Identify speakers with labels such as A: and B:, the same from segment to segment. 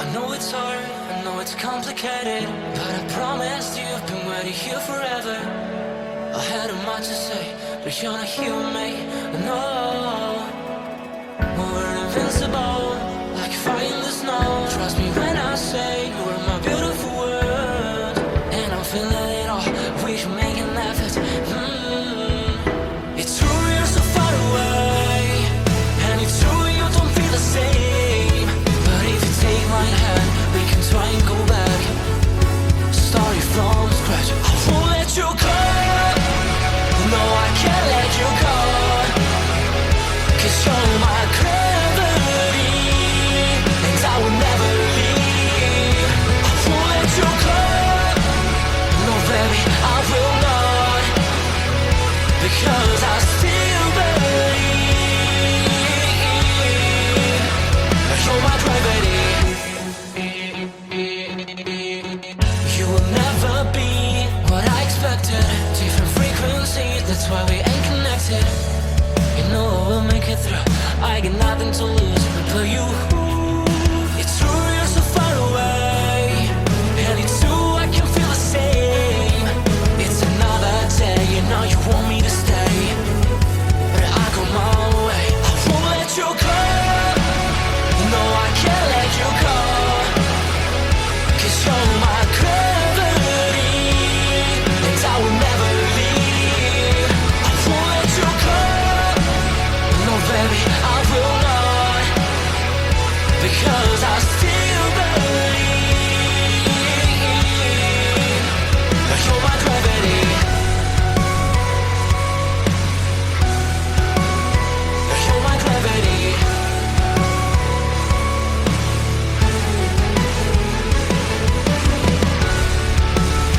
A: I know it's hard, I know it's complicated, but I promised you I've been waiting here forever. I had a much to say, but you're not here with me, no. We're invincible, like fire in the snow. Trust me when I say you are my beautiful world, and I'm feeling it all, we should make an effort. It's true you're so far away, and it's true you don't feel the same. But if you take my hand, we can try and go back, starting from scratch. I won't let you go, no I can't let you go, 'cause you're my gravity, and I will never leave. I won't let you go, no baby I will not, because I still believe. You're my gravity. You will never be what I expected. Different frequencies, that's why we ain't connected. You know I will make it through, I got nothing to lose but you. It's true you're so far away, and it's true I can feel the same. It's another day, you know you want me to stay, but I go my way. I won't let you go, no I can't let you go, 'cause you're my gravity, and I will never leave. I won't let you go, no baby I will not, because I still believe. You're my gravity. You're my gravity.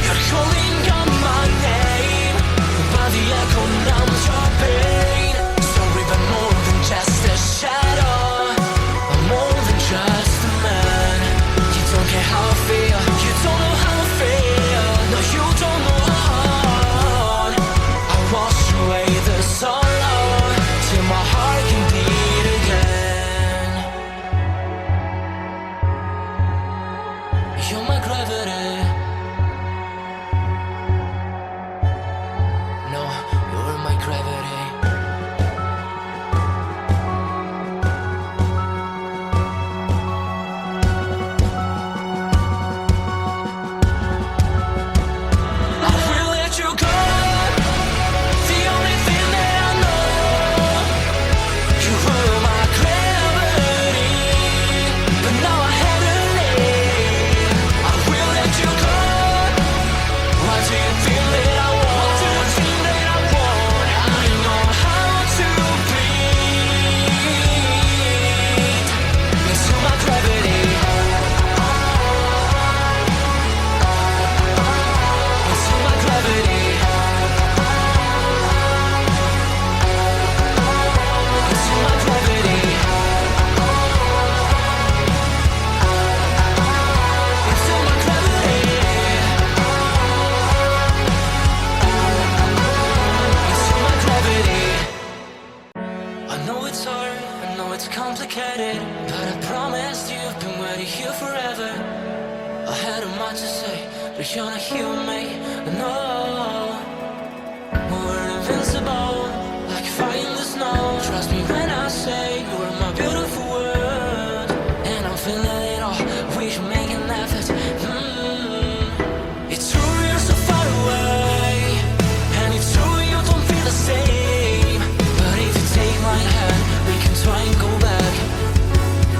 A: You're calling out my name, but the echo numbs your pain. Sorry, but more than just a shadow, I'm more than just a man. You don't care how I feel, you don't know how I feel. No, you don't know how. I wash away the sorrow till my heart can beat again. You're my gravity. No, you're my gravity. I will let you go, the only thing that I know. You were my gravity, but now I have to leave. I will let you go. Why do you feel that I want? What do you think that I want? I know how to breathe into my gravity, into my gravity, into my gravity, into my gravity, into my gravity. I know it's hard, I know it's complicated, but I promised you I've been waiting here forever. I had a much to say, but you're not here with me, no. We're invincible, like fire in the snow. Trust me when I say you are my beautiful world, and I'm feeling it all, we should make an effort. It's true you're so far away, and it's true you don't feel the same. But if you take my hand, we can try and go back,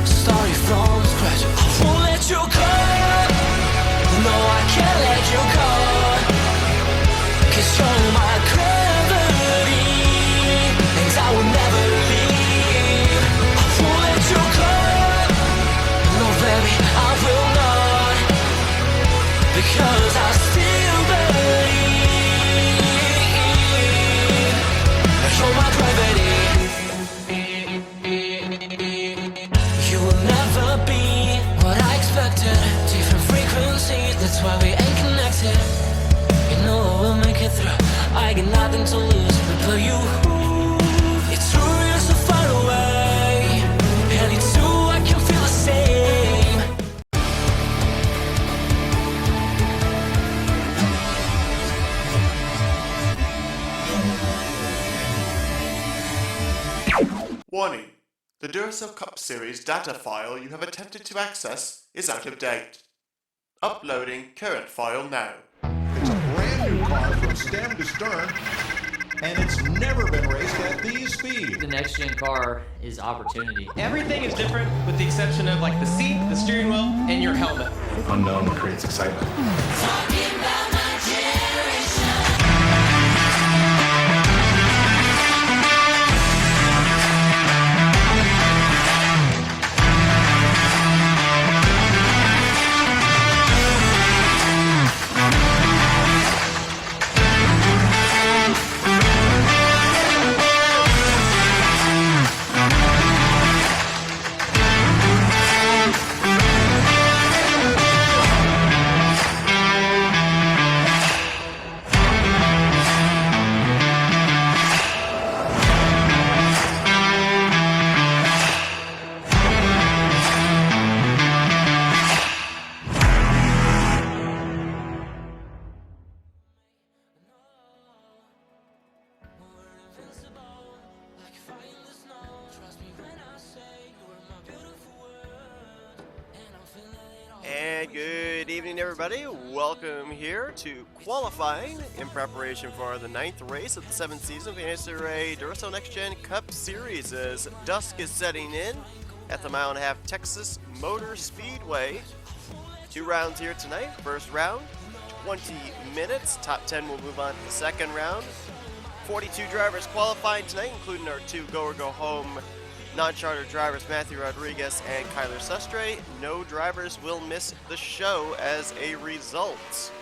A: starting from scratch. I won't let you go, no I can't let you go, 'cause you're my gravity, and I will never leave. I won't let you go, no baby I will not.
B: Warning. The Duracell Cup Series data file you have attempted to access is out of date. Uploading current file now.
C: It's a brand new car from stem to stern, and it's never been raced at these speeds.
D: The next gen car is opportunity.
E: Everything is different with the exception of like the seat, the steering wheel, and your helmet.
F: Unknown creates excitement.
A: Talking about my generation.
G: And good evening, everybody. Welcome here to qualifying in preparation for the 9th race of the 7th season of the NNSCRA Duracell Next Gen Cup Series as dusk is setting in at the Mile and a Half Texas Motor Speedway. 2 rounds here tonight. First round, 20 minutes. Top 10 will move on to the second round. 42 drivers qualifying tonight, including our 2 go or go home non-charter drivers Matthew Rodriguez and Kyler Sustre. No drivers will miss the show as a result.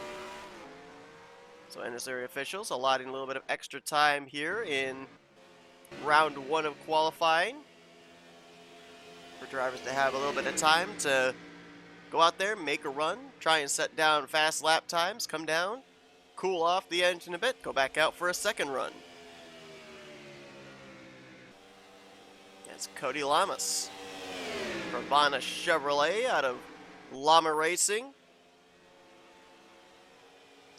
G: So NNSCRA officials allotting a little bit of extra time here in round 1 of qualifying for drivers to have a little bit of time to go out there, make a run, try and set down fast lap times, come down, cool off the engine a bit, go back out for a second run. It's Cody Lamas for Vanna Chevrolet out of Llama Racing.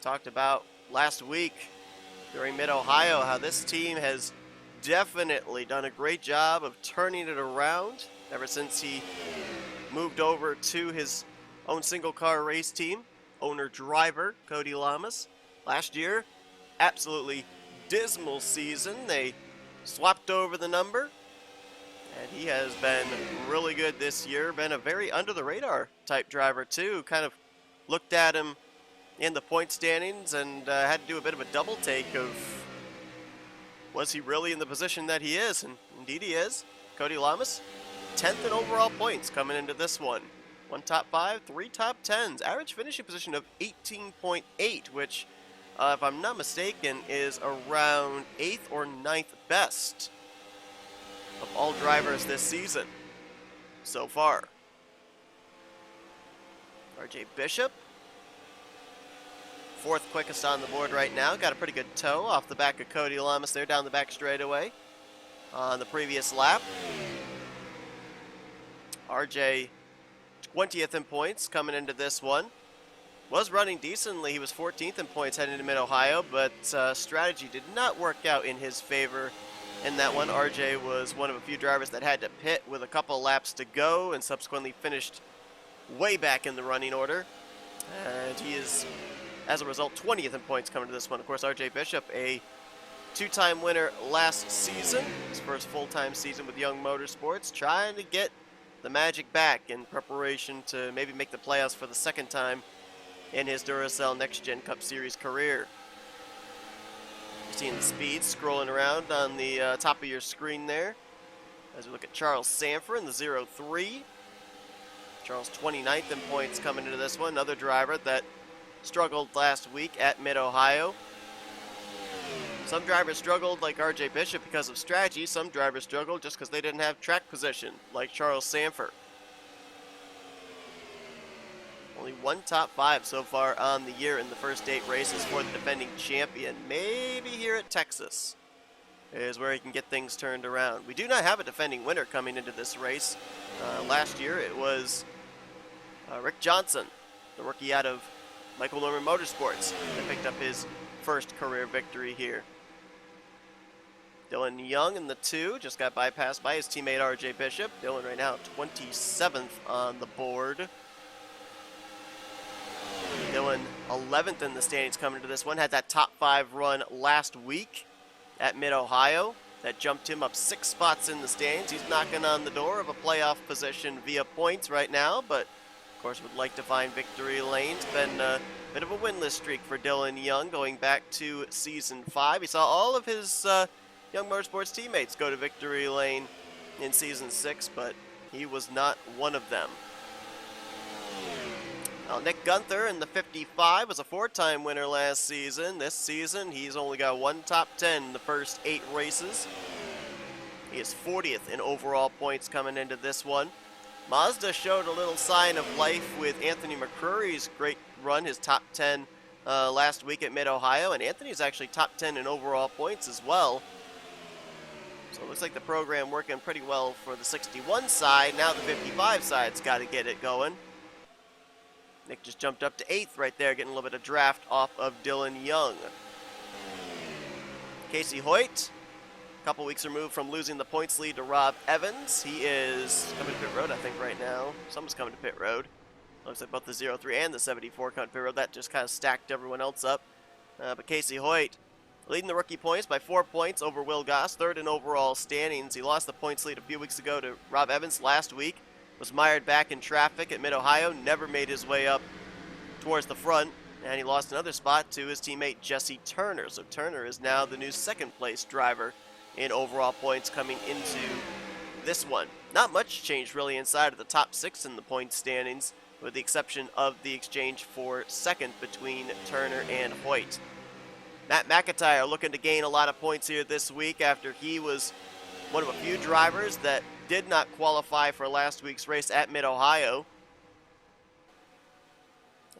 G: Talked about last week during Mid-Ohio how this team has definitely done a great job of turning it around ever since he moved over to his own single car race team. Owner-driver Cody Lamas. Last year, absolutely dismal season. They swapped over the number. And he has been really good this year. Been a very under-the-radar type driver, too. Kind of looked at him in the point standings and had to do a bit of a double take of, was he really in the position that he is? And indeed he is. Cody Lamas, 10th in overall points coming into this one. 1 top 5, 3 top 10s. Average finishing position of 18.8, which, if I'm not mistaken, is around 8th or 9th best of all drivers this season so far. RJ Bishop, 4th quickest on the board right now. Got a pretty good toe off the back of Cody Lamas there down the back straightaway on the previous lap. RJ 20th in points coming into this one. Was running decently. He was 14th in points heading into Mid-Ohio, but strategy did not work out in his favor. In that one, RJ was one of a few drivers that had to pit with a couple laps to go and subsequently finished way back in the running order. And he is, as a result, 20th in points coming to this one. Of course, RJ Bishop, a 2-time winner last season, his first full-time season with Young Motorsports, trying to get the magic back in preparation to maybe make the playoffs for the 2nd time in his Duracell Next Gen Cup Series career. Seeing the speeds scrolling around on the top of your screen there as we look at Charles Sanford in the 0-3. Charles 29th in points coming into this one. Another driver that struggled last week at Mid-Ohio. Some drivers struggled like RJ Bishop because of strategy. Some drivers struggled just because they didn't have track position like Charles Sanford. Only 1 top 5 so far on the year in the first 8 races for the defending champion. Maybe here at Texas is where he can get things turned around. We do not have a defending winner coming into this race. Last year it was Rick Johnson, the rookie out of Michael Norman Motorsports, that picked up his first career victory here. Dylan Young in the 2, just got bypassed by his teammate RJ Bishop. Dylan right now 27th on the board. Dylan 11th in the standings coming into this one. Had that top 5 run last week at Mid-Ohio. That jumped him up 6 spots in the standings. He's knocking on the door of a playoff position via points right now, but of course would like to find victory lane. It's been a bit of a winless streak for Dylan Young going back to Season 5. He saw all of his Young Motorsports teammates go to victory lane in Season 6, but he was not one of them. Now, Nick Gunther in the 55 was a 4-time winner last season. This season, he's only got 1 top 10 in the first 8 races. He is 40th in overall points coming into this one. Mazda showed a little sign of life with Anthony McCrory's great run, his top 10 last week at Mid-Ohio, and Anthony's actually top 10 in overall points as well. So it looks like the program working pretty well for the 61 side. Now the 55 side's got to get it going. Nick just jumped up to 8th right there, getting a little bit of draft off of Dylan Young. Casey Hoyt, a couple weeks removed from losing the points lead to Rob Evans. He is coming to pit road, I think, right now. Someone's coming to pit road. Looks like both the 03 and the 74 coming to pit road. That just kind of stacked everyone else up. But Casey Hoyt leading the rookie points by 4 points over Will Goss, 3rd in overall standings. He lost the points lead a few weeks ago to Rob Evans last week. Was mired back in traffic at Mid-Ohio, never made his way up towards the front, and he lost another spot to his teammate Jesse Turner. So Turner is now the new 2nd place driver in overall points coming into this one. Not much changed really inside of the top 6 in the points standings, with the exception of the exchange for 2nd between Turner and Hoyt. Matt McIntyre looking to gain a lot of points here this week after he was one of a few drivers that did not qualify for last week's race at Mid-Ohio.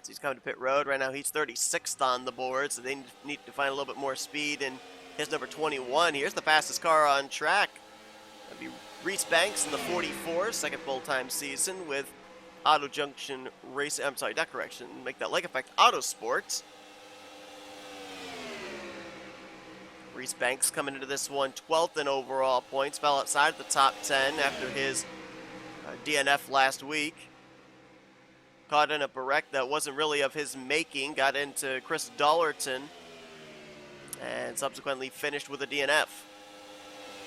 G: As he's coming to pit road, right now he's 36th on the board, so they need to find a little bit more speed in his number 21. Here's the fastest car on track. That'd be Reese Banks in the 44, 2nd full-time season with Auto Junction Racing. I'm sorry, not correction, make that leg effect Auto Sports. Reese Banks coming into this one 12th in overall points, fell outside the top 10 after his DNF last week. Caught in a wreck that wasn't really of his making, got into Chris Dollerton, and subsequently finished with a DNF.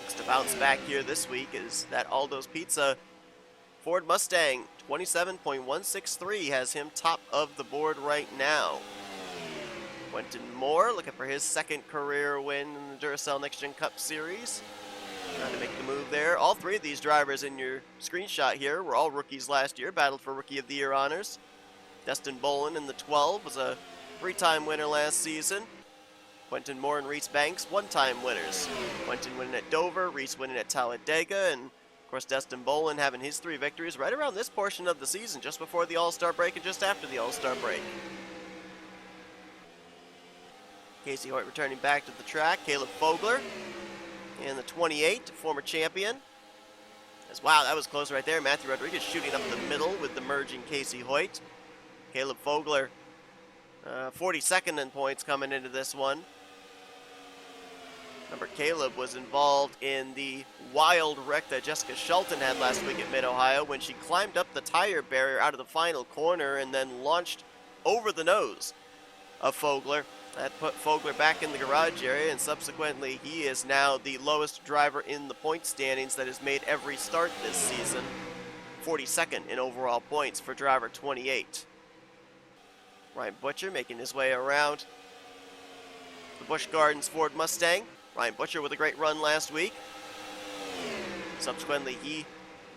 G: Looks to bounce back here this week is that Aldo's Pizza Ford Mustang 27.163 has him top of the board right now. Quentin Moore looking for his 2nd career win in the Duracell Next Gen Cup Series. Trying to make the move there. All 3 of these drivers in your screenshot here were all rookies last year, battled for Rookie of the Year honors. Destin Bolin in the 12 was a 3-time winner last season. Quentin Moore and Reese Banks, 1-time winners. Quentin winning at Dover, Reese winning at Talladega, and of course Destin Bolin having his 3 victories right around this portion of the season, just before the All-Star break and just after the All-Star break. Casey Hoyt returning back to the track. Caleb Fogler in the 28, former champion. Wow, that was close right there. Matthew Rodriguez shooting up the middle with the merging Casey Hoyt. Caleb Fogler, 42nd in points coming into this one. Remember, Caleb was involved in the wild wreck that Jessica Shelton had last week at Mid-Ohio when she climbed up the tire barrier out of the final corner and then launched over the nose of Fogler. That put Fogler back in the garage area, and subsequently he is now the lowest driver in the point standings that has made every start this season. 42nd in overall points for driver 28. Ryan Butcher making his way around the Busch Gardens Ford Mustang. Ryan Butcher with a great run last week. Subsequently, he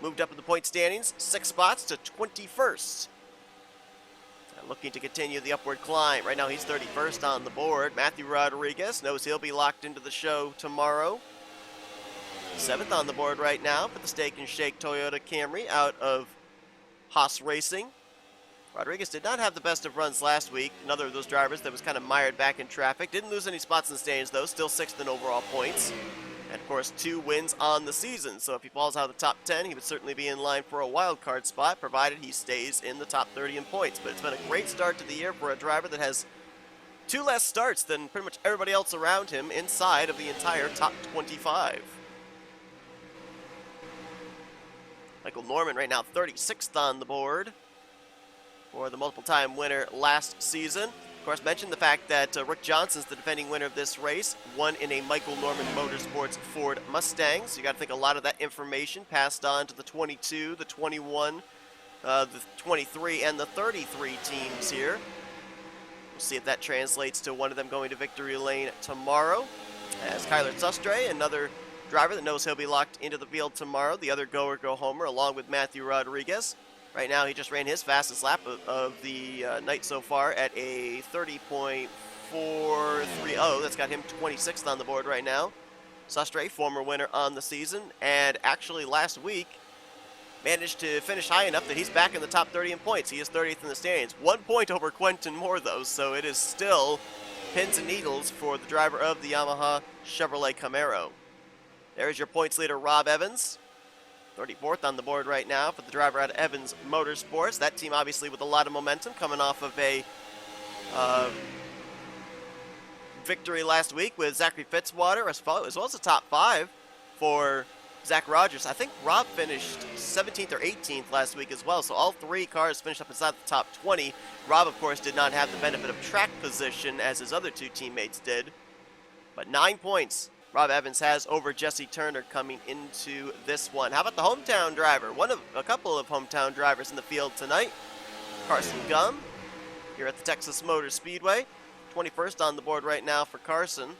G: moved up in the point standings 6 spots to 21st. Looking to continue the upward climb. Right now he's 31st on the board. Matthew Rodriguez knows he'll be locked into the show tomorrow. 7th on the board right now for the Steak and Shake Toyota Camry out of Haas Racing. Rodriguez did not have the best of runs last week. Another of those drivers that was kind of mired back in traffic. Didn't lose any spots in the standings though. Still 6th in overall points. And of course 2 wins on the season. So if he falls out of the top 10, he would certainly be in line for a wild card spot, provided he stays in the top 30 in points. But it's been a great start to the year for a driver that has 2 less starts than pretty much everybody else around him inside of the entire top 25. Michael Norman right now 36th on the board for the multiple-time winner last season. Of course, mentioned the fact that Rick Johnson's the defending winner of this race, won in a Michael Norman Motorsports Ford Mustang. So you got to think a lot of that information passed on to the 22, the 21, the 23, and the 33 teams here. We'll see if that translates to one of them going to victory lane tomorrow. As Kyler Sustre, another driver that knows he'll be locked into the field tomorrow, the other go-homer, along with Matthew Rodriguez. Right now, he just ran his fastest lap of the night so far at a 30.430. That's got him 26th on the board right now. Sustre, former winner on the season, and actually last week managed to finish high enough that he's back in the top 30 in points. He is 30th in the standings. 1 point over Quentin Moore, though, so it is still pins and needles for the driver of the Yamaha Chevrolet Camaro. There's your points leader, Rob Evans. 34th on the board right now for the driver out of Evans Motorsports. That team obviously with a lot of momentum coming off of a victory last week with Zachary Fitzwater as well as a top 5 for Zach Rogers. I think Rob finished 17th or 18th last week as well, so all 3 cars finished up inside the top 20. Rob, of course, did not have the benefit of track position as his other 2 teammates did, but 9 points Rob Evans has over Jesse Turner coming into this one. How about the hometown driver? A couple of hometown drivers in the field tonight. Carson Gum here at the Texas Motor Speedway. 21st on the board right now for Carson.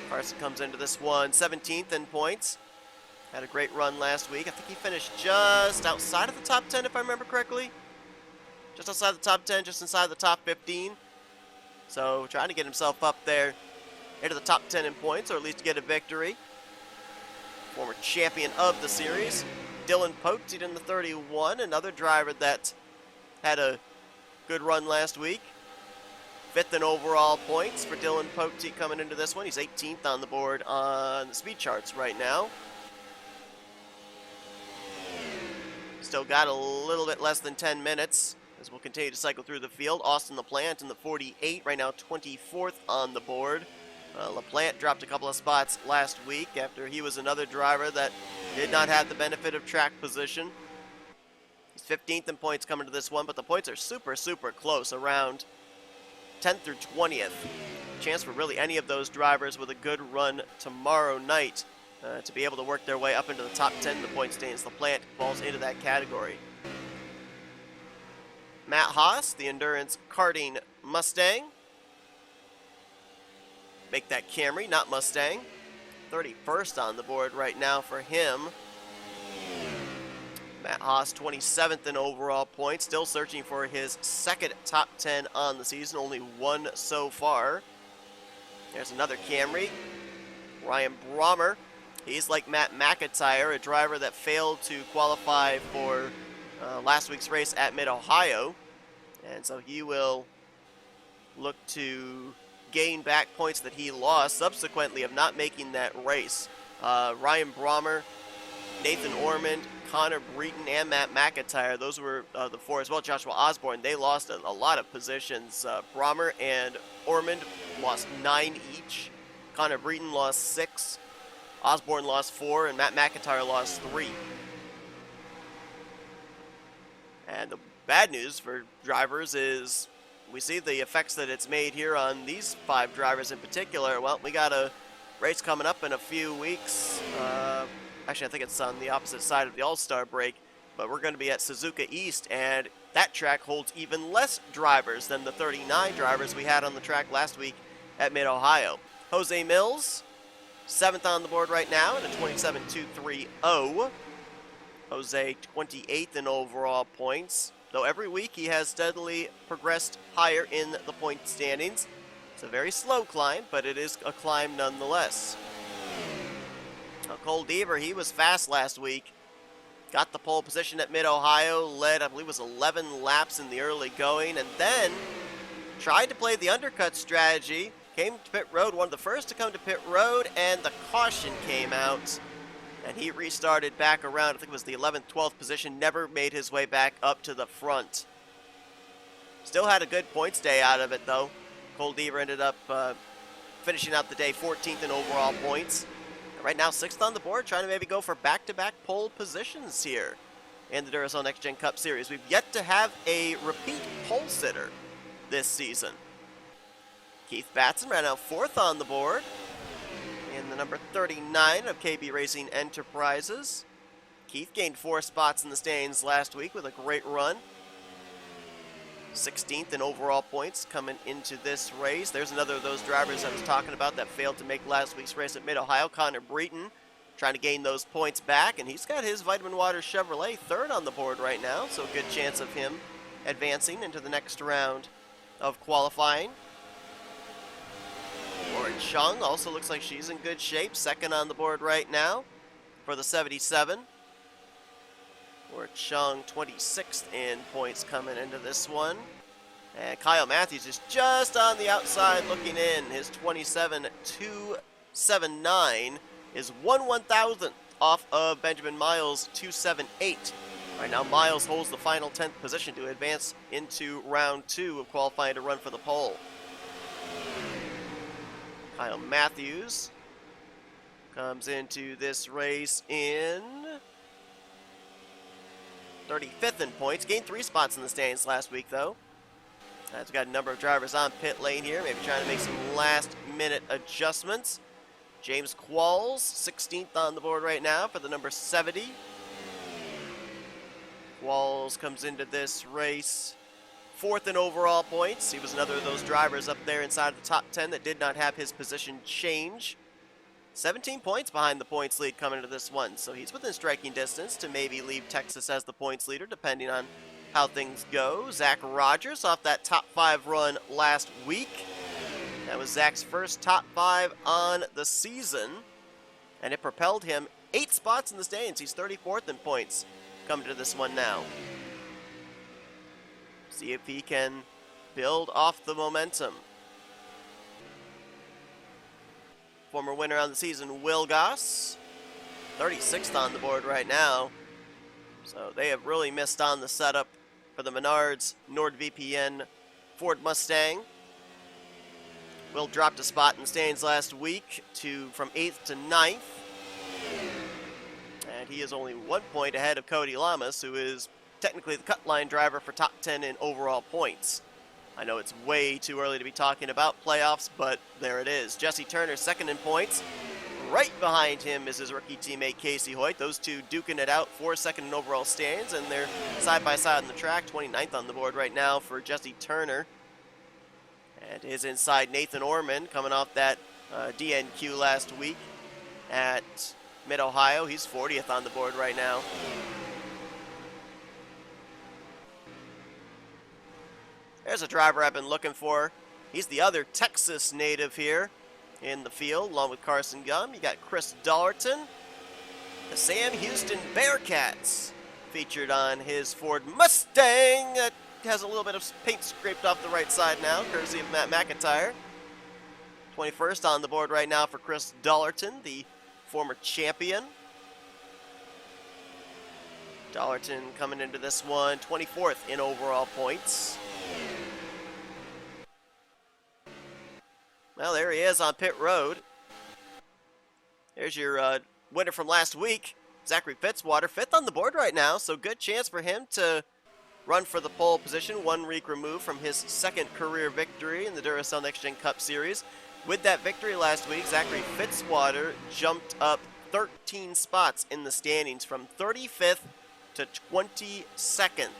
G: Carson comes into this one 17th in points. Had a great run last week. I think he finished just outside of the top 10 if I remember correctly. Just outside the top 10, just inside the top 15. So trying to get himself up there into the top 10 in points, or at least get a victory. Former champion of the series. Dylan Poteet in the 31, another driver that had a good run last week. 5th in overall points for Dylan Poteet coming into this one. He's 18th on the board on the speed charts right now. Still got a little bit less than 10 minutes. As we'll continue to cycle through the field. Austin LaPlante in the 48, right now 24th on the board. LaPlante dropped a couple of spots last week after he was another driver that did not have the benefit of track position. He's 15th in points coming to this one, but the points are super, super close, around 10th through 20th. Chance for really any of those drivers with a good run tomorrow night to be able to work their way up into the top 10 in the point standings. LaPlante falls into that category. Matt Haas, the Endurance Karting Mustang. Make that Camry, not Mustang. 31st on the board right now for him. Matt Haas, 27th in overall points. Still searching for his 2nd top 10 on the season. Only 1 so far. There's another Camry. Ryan Brommer. He's like Matt McIntyre, a driver that failed to qualify for last week's race at Mid-Ohio, and so he will look to gain back points that he lost subsequently of not making that race. Ryan Brommer, Nathan Ormond, Connor Breton, and Matt McIntyre, those were the 4 as well. Joshua Osborne, they lost a lot of positions. Brommer and Ormond lost 9 each. Connor Breton lost 6. Osborne lost 4, and Matt McIntyre lost 3. And the bad news for drivers is we see the effects that it's made here on these 5 drivers in particular. Well, we got a race coming up in a few weeks. Actually, I think it's on the opposite side of the All-Star break, but we're going to be at Suzuka East, and that track holds even less drivers than the 39 drivers we had on the track last week at Mid-Ohio. Jose Mills, 7th on the board right now at a 27.230. Jose 28th in overall points, though every week he has steadily progressed higher in the point standings. It's a very slow climb, but it is a climb nonetheless. Cole Deaver, he was fast last week. Got the pole position at Mid-Ohio, led, I believe it was 11 laps in the early going, and then tried to play the undercut strategy. Came to pit road, one of the first to come to pit road, and the caution came out. And he restarted back around, I think it was the 11th, 12th position, never made his way back up to the front. Still had a good points day out of it, though. Cole Deaver ended up finishing out the day 14th in overall points. And right now, 6th on the board, trying to maybe go for back-to-back pole positions here in the Duracell Next Gen Cup Series. We've yet to have a repeat pole sitter this season. Keith Batson right now 4th on the board in the number 39 of KB Racing Enterprises. Keith gained 4 spots in the standings last week with a great run. 16th in overall points coming into this race. There's another of those drivers I was talking about that failed to make last week's race at Mid-Ohio. Connor Breton trying to gain those points back, and he's got his Vitamin Water Chevrolet 3rd on the board right now, so a good chance of him advancing into the next round of qualifying. Lauren Chung also looks like she's in good shape, 2nd on the board right now for the 77. Or Chung 26th in points coming into this one. And Kyle Matthews is just on the outside looking in. His 27.279 is 1/1000th off of Benjamin Miles' 278. Right now Miles holds the final 10th position to advance into round 2 of qualifying to run for the pole. Kyle Matthews comes into this race in 35th in points. Gained 3 spots in the standings last week, though. We've got a number of drivers on pit lane here, maybe trying to make some last-minute adjustments. James Qualls, 16th on the board right now for the number 70. Qualls comes into this race 4th in overall points. He was another of those drivers up there inside the top 10 that did not have his position change. 17 points behind the points lead coming into this one, so he's within striking distance to maybe leave Texas as the points leader, depending on how things go. Zach Rogers off that top 5 run last week. That was Zach's first top 5 on the season, and it propelled him 8 spots in the standings. He's 34th in points coming to this one now. See if he can build off the momentum. Former winner on the season, Will Goss, 36th on the board right now. So they have really missed on the setup for the Menards NordVPN Ford Mustang. Will dropped a spot in the standings last week from 8th to 9th. And he is only 1 point ahead of Cody Lamas, who is technically the cut line driver for top 10 in overall points. I know it's way too early to be talking about playoffs, but there it is. Jesse Turner 2nd in points. Right behind him is his rookie teammate Casey Hoyt. Those two duking it out for 2nd in overall stands, and they're side by side on the track. 29th on the board right now for Jesse Turner. And his inside Nathan Orman coming off that DNQ last week at Mid-Ohio. He's 40th on the board right now. There's a driver I've been looking for. He's the other Texas native here in the field, along with Carson Gum. You got Chris Dollerton, the Sam Houston Bearcats, featured on his Ford Mustang that has a little bit of paint scraped off the right side now, courtesy of Matt McIntyre. 21st on the board right now for Chris Dollerton, the former champion. Dollerton coming into this one 24th in overall points. Well, there he is on pit road. There's your winner from last week, Zachary Fitzwater, 5th on the board right now, so good chance for him to run for the pole position, 1 week removed from his 2nd career victory in the Duracell Next Gen Cup Series. With that victory last week, Zachary Fitzwater jumped up 13 spots in the standings from 35th to 22nd,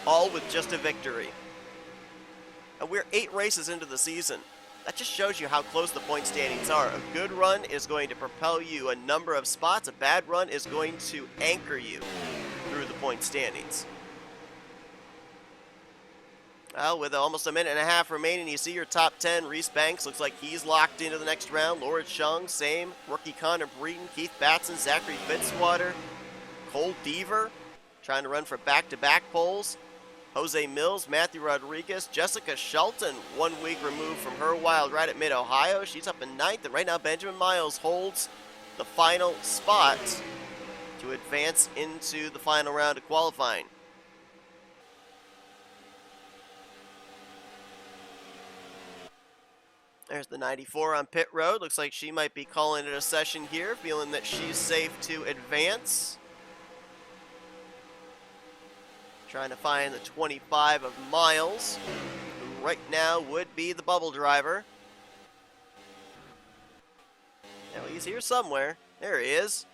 G: all with just a victory. And we're 8 races into the season. That just shows you how close the point standings are. A good run is going to propel you a number of spots. A bad run is going to anchor you through the point standings. Well, with almost a minute and a half remaining, you see your top 10. Reese Banks looks like he's locked into the next round. Laura Chung, same. Rookie Connor Breton, Keith Batson, Zachary Fitzwater, Cole Deaver, trying to run for back-to-back poles. Jose Mills, Matthew Rodriguez, Jessica Shelton, 1 week removed from her wild ride at Mid-Ohio. She's up in 9th, and right now Benjamin Miles holds the final spot to advance into the final round of qualifying. There's the 94 on pit road. Looks like she might be calling it a session here, feeling that she's safe to advance. Trying to find the 25 of Miles, who right now would be the bubble driver. Now he's here somewhere. There he is.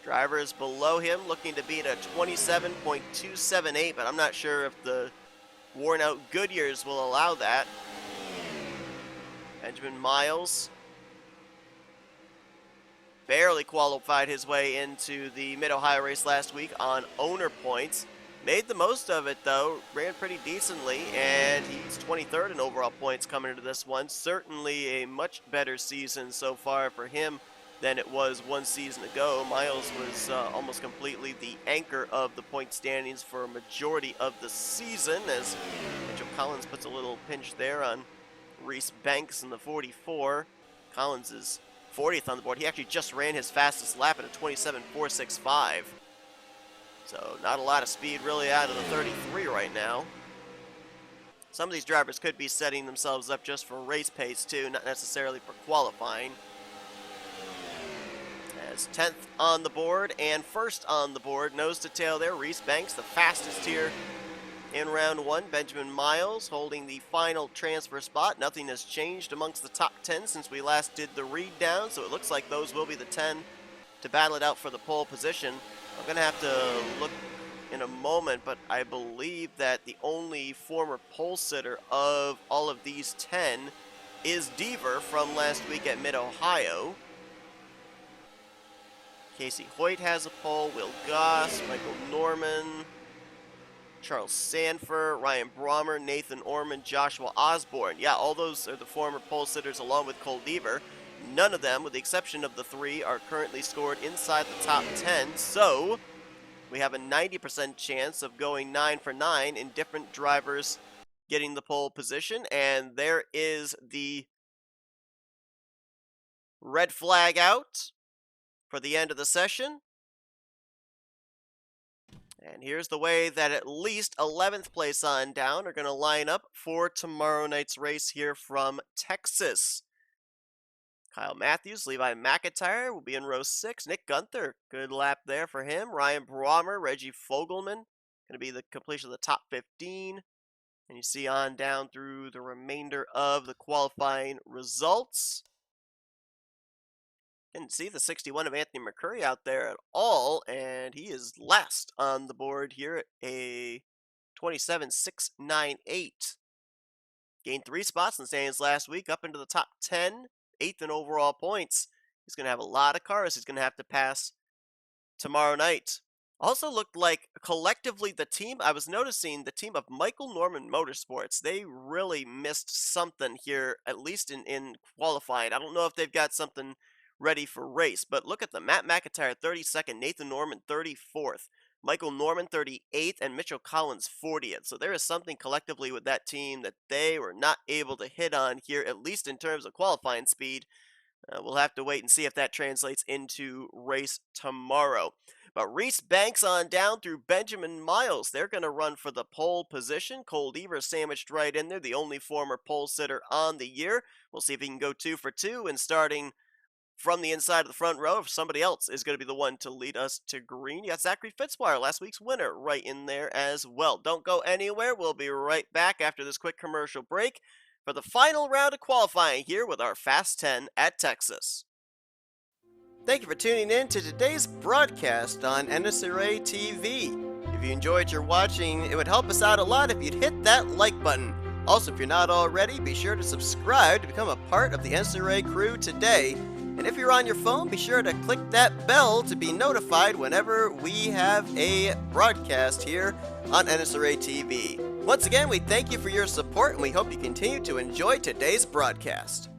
G: Driver is below him, looking to beat a 27.278, but I'm not sure if the worn out Goodyears will allow that. Benjamin Miles barely qualified his way into the Mid-Ohio race last week on owner points. Made the most of it though, ran pretty decently, and he's 23rd in overall points coming into this one. Certainly a much better season so far for him than it was one season ago. Miles was almost completely the anchor of the point standings for a majority of the season, as Mitchell Collins puts a little pinch there on Reese Banks in the 44. Collins is 40th on the board. He actually just ran his fastest lap at a 27.465. So not a lot of speed really out of the 33 right now. Some of these drivers could be setting themselves up just for race pace too, not necessarily for qualifying. As 10th on the board and first on the board, nose to tail there, Reese Banks, the fastest here in round one. Benjamin Miles holding the final transfer spot. Nothing has changed amongst the top 10 since we last did the read down, so it looks like those will be the 10 to battle it out for the pole position. I'm going to have to look in a moment, but I believe that the only former pole sitter of all of these 10 is Deaver from last week at Mid-Ohio. Casey Hoyt has a pole, Will Goss, Michael Norman, Charles Sanford, Ryan Brommer, Nathan Orman, Joshua Osborne. Yeah, all those are the former pole sitters along with Cole Deaver. None of them, with the exception of the 3, are currently scored inside the top 10, so we have a 90% chance of going 9 for 9 in different drivers getting the pole position, and there is the red flag out for the end of the session. And here's the way that at least 11th place on down are going to line up for tomorrow night's race here from Texas. Kyle Matthews, Levi McIntyre will be in row 6. Nick Gunther, good lap there for him. Ryan Brommer, Reggie Fogelman, going to be the completion of the top 15. And you see on down through the remainder of the qualifying results. Didn't see the 61 of Anthony McCurry out there at all, and he is last on the board here at a 27.698. Gained 3 spots in the standings last week, up into the top 10, 8th in overall points. He's going to have a lot of cars he's going to have to pass tomorrow night. Also looked like collectively the team, I was noticing the team of Michael Norman Motorsports, they really missed something here, at least in qualifying. I don't know if they've got something ready for race, but look at them. Matt McIntyre 32nd, Nathan Norman 34th, Michael Norman 38th, and Mitchell Collins 40th. So there is something collectively with that team that they were not able to hit on here, at least in terms of qualifying speed. We'll have to wait and see if that translates into race tomorrow. But Reese Banks on down through Benjamin Miles. They're going to run for the pole position. Cole Deaver sandwiched right in there, the only former pole sitter on the year. We'll see if he can go 2 for 2 and starting from the inside of the front row, if somebody else is going to be the one to lead us to green. You got Zachary Fitzwater, last week's winner, right in there as well. Don't go anywhere. We'll be right back after this quick commercial break for the final round of qualifying here with our Fast 10 at Texas. Thank you for tuning in to today's broadcast on NNSCRA TV. If you enjoyed your watching, it would help us out a lot if you'd hit that like button. Also, if you're not already, be sure to subscribe to become a part of the NNSCRA crew today. And if you're on your phone, be sure to click that bell to be notified whenever we have a broadcast here on NNSCRA TV. Once again, we thank you for your support, and we hope you continue to enjoy today's broadcast.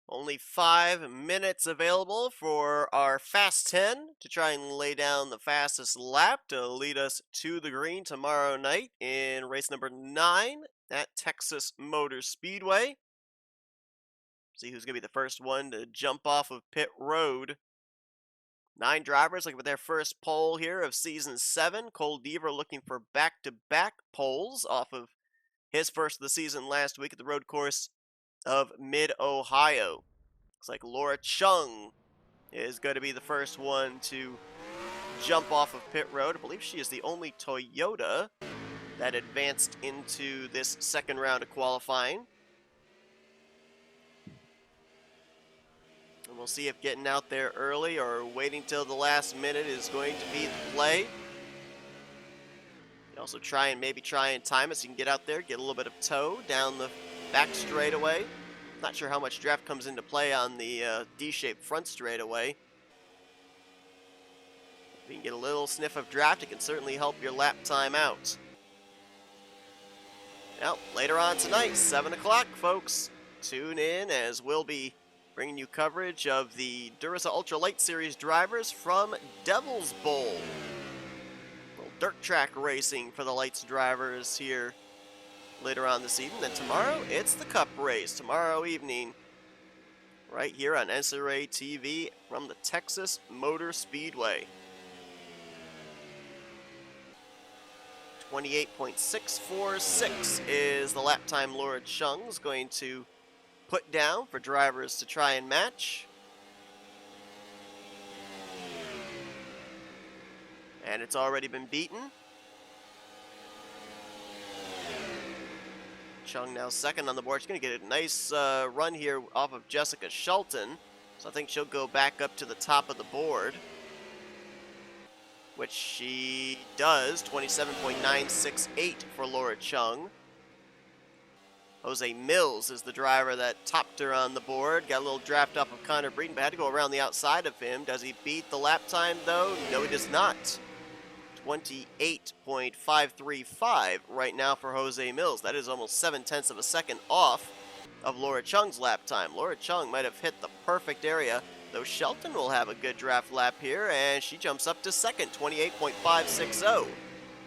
G: Only 5 minutes available for our Fast 10 to try and lay down the fastest lap to lead us to the green tomorrow night in race number 9 at Texas Motor Speedway. See who's going to be the first one to jump off of pit road. 9 drivers looking for their first pole here of season 7. Cole Deaver looking for back-to-back poles off of his first of the season last week at the road course of Mid-Ohio. Looks like Laura Chung is going to be the first one to jump off of pit road. I believe she is the only Toyota that advanced into this second round of qualifying. And we'll see if getting out there early or waiting till the last minute is going to be the play. You also maybe try and time it so you can get out there, get a little bit of toe down the back straightaway. Not sure how much draft comes into play on the D-shaped front straightaway. If you can get a little sniff of draft, it can certainly help your lap time out. Now, later on tonight, 7 o'clock, folks. Tune in as we'll be bringing you coverage of the Duracell Ultra Light Series drivers from Devil's Bowl. A little dirt track racing for the Lights drivers here later on this evening. Then tomorrow, it's the Cup race. Tomorrow evening, right here on NNSCRA TV from the Texas Motor Speedway. 28.646 is the lap time Laura Chung is going to put down for drivers to try and match. And it's already been beaten. Chung now second on the board. She's going to get a nice run here off of Jessica Shelton. So I think she'll go back up to the top of the board, which she does, 27.968 for Laura Chung. Jose Mills is the driver that topped her on the board. Got a little draft up of Connor Breeden, but had to go around the outside of him. Does he beat the lap time, though? No, he does not. 28.535 right now for Jose Mills. That is almost 0.7 of a second off of Laura Chung's lap time. Laura Chung might have hit the perfect area, though Shelton will have a good draft lap here, and she jumps up to second, 28.560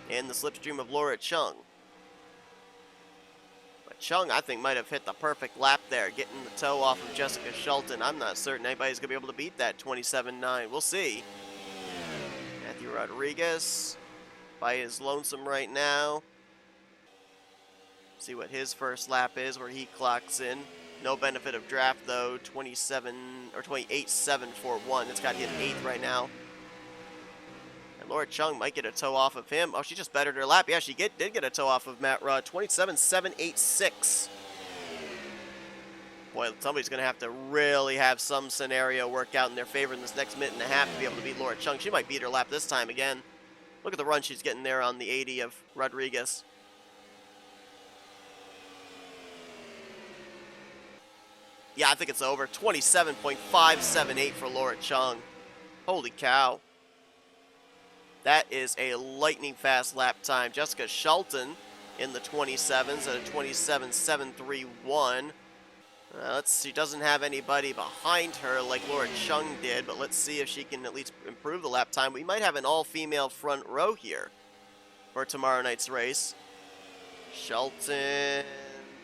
G: in the slipstream of Laura Chung. But Chung, I think, might have hit the perfect lap there, getting the toe off of Jessica Shelton. I'm not certain anybody's going to be able to beat that 27.9. We'll see. Matthew Rodriguez by his lonesome right now. See what his first lap is, where he clocks in. No benefit of draft, though. 28.741. It's got hit 8th right now. And Laura Chung might get a toe off of him. Oh, she just bettered her lap. Yeah, she did get a toe off of Matt Rudd. 27.786. Boy, somebody's going to have to really have some scenario work out in their favor in this next minute and a half to be able to beat Laura Chung. She might beat her lap this time again. Look at the run she's getting there on the 80 of Rodriguez. Yeah, I think it's over. 27.578 for Laura Chung. Holy cow. That is a lightning fast lap time. Jessica Shelton in the 27s at a 27.731. Let's see, she doesn't have anybody behind her like Laura Chung did, but let's see if she can at least improve the lap time. We might have an all-female front row here for tomorrow night's race. Shelton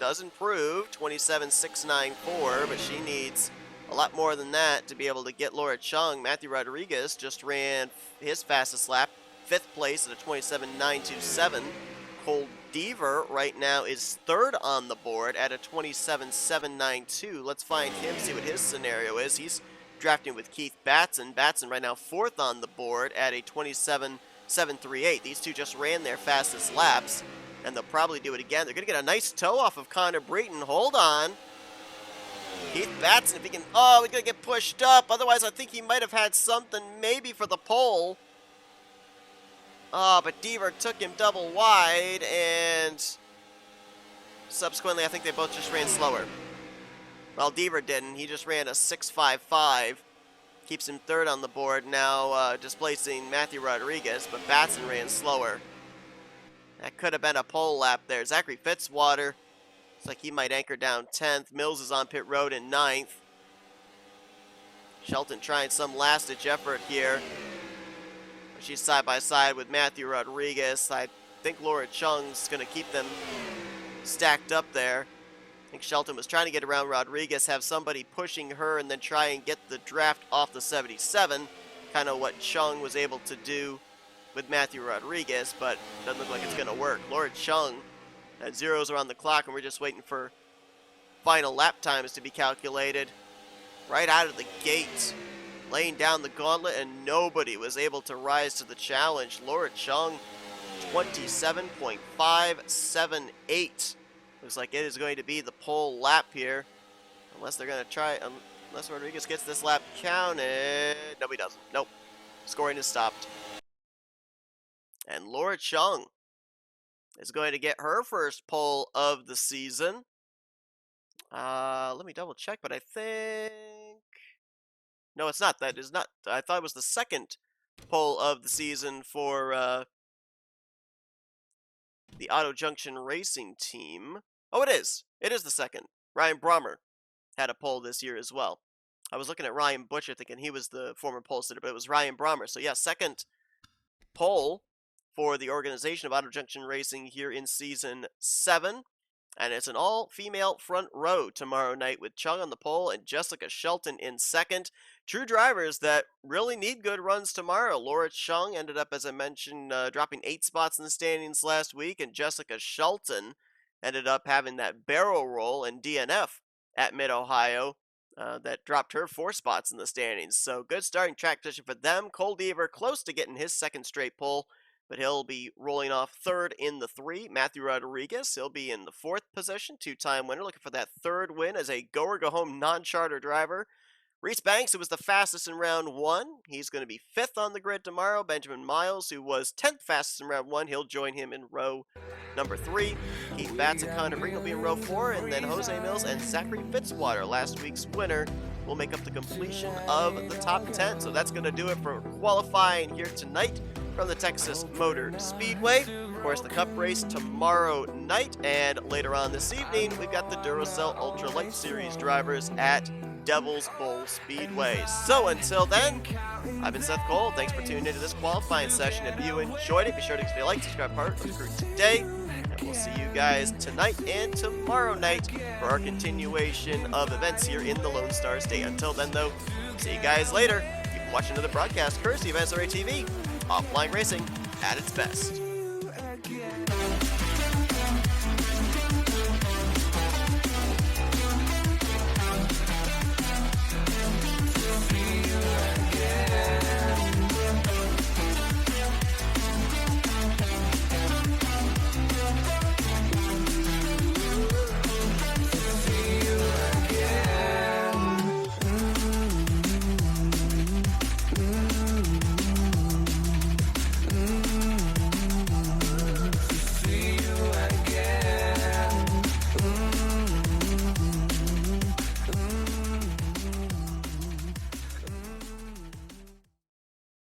G: does improve, 27.694, but she needs a lot more than that to be able to get Laura Chung. Matthew Rodriguez just ran his fastest lap, 5th place at a 27.927. Cole Deaver right now is 3rd on the board at a 27.792. Let's find him, see what his scenario is. He's drafting with Keith Batson. Batson right now 4th on the board at a 27.738. These two just ran their fastest laps, and they'll probably do it again. They're going to get a nice toe off of Connor Breeden. Hold on. Keith Batson, if he can... Oh, we're going to get pushed up. Otherwise, I think he might have had something maybe for the pole. Oh, but Deaver took him double wide, and subsequently, I think they both just ran slower. Well, Deaver didn't. He just ran a 6.55. Keeps him 3rd on the board, now displacing Matthew Rodriguez, but Batson ran slower. That could have been a pole lap there. Zachary Fitzwater, looks like he might anchor down 10th. Mills is on pit road in 9th. Shelton trying some last-ditch effort here. She's side by side with Matthew Rodriguez. I think Laura Chung's going to keep them stacked up there. I think Shelton was trying to get around Rodriguez, have somebody pushing her, and then try and get the draft off the 77. Kind of what Chung was able to do with Matthew Rodriguez, but doesn't look like it's going to work. Laura Chung That zeros are on the clock, and we're just waiting for final lap times to be calculated. Right out of the gate, laying down the gauntlet, and nobody was able to rise to the challenge. Laura Chung, 27.578. Looks like it is going to be the pole lap here. Unless they're going to try, unless Rodriguez gets this lap counted. No, he doesn't. Nope. Scoring is stopped. And Laura Chung is going to get her first pole of the season. Let me double check, but I think... No, it's not. That is not. I thought it was the second pole of the season for the Auto Junction Racing team. Oh, it is. It is the second. Ryan Brommer had a pole this year as well. I was looking at Ryan Butcher thinking he was the former pole sitter, but it was Ryan Brommer. So, yeah, second pole for the organization of Auto Junction Racing here in Season 7. And it's an all-female front row tomorrow night with Chung on the pole and Jessica Shelton in second. True drivers that really need good runs tomorrow. Laura Chung ended up, as I mentioned, dropping 8 spots in the standings last week, and Jessica Shelton ended up having that barrel roll and DNF at Mid-Ohio that dropped her 4 spots in the standings. So good starting track position for them. Cole Deaver close to getting his second straight pole, but he'll be rolling off third in the 3. Matthew Rodriguez, he'll be in the 4th position, 2-time winner, looking for that 3rd win as a go-or-go-home non-charter driver. Reese Banks, who was the fastest in round 1, he's going to be 5th on the grid tomorrow. Benjamin Miles, who was 10th fastest in round 1, he'll join him in row number 3. Keith Batts and Connor Breen will be in row 4, and then Jose Mills and Zachary Fitzwater, last week's winner, will make up the completion of the top 10. So that's going to do it for qualifying here tonight from the Texas Motor Speedway. Of course, the Cup race tomorrow night, and later on this evening, we've got the Duracell Ultralight Series drivers at Devil's Bowl Speedway. So until then, I've been Seth Cole. Thanks for tuning into this qualifying session. If you enjoyed it, be sure to give me a like, subscribe, part of the crew today, and we'll see you guys tonight and tomorrow night for our continuation of events here in the Lone Star State. Until then, though, see you guys later. You can watch another broadcast courtesy of NNSCRA TV. Offline racing at its best.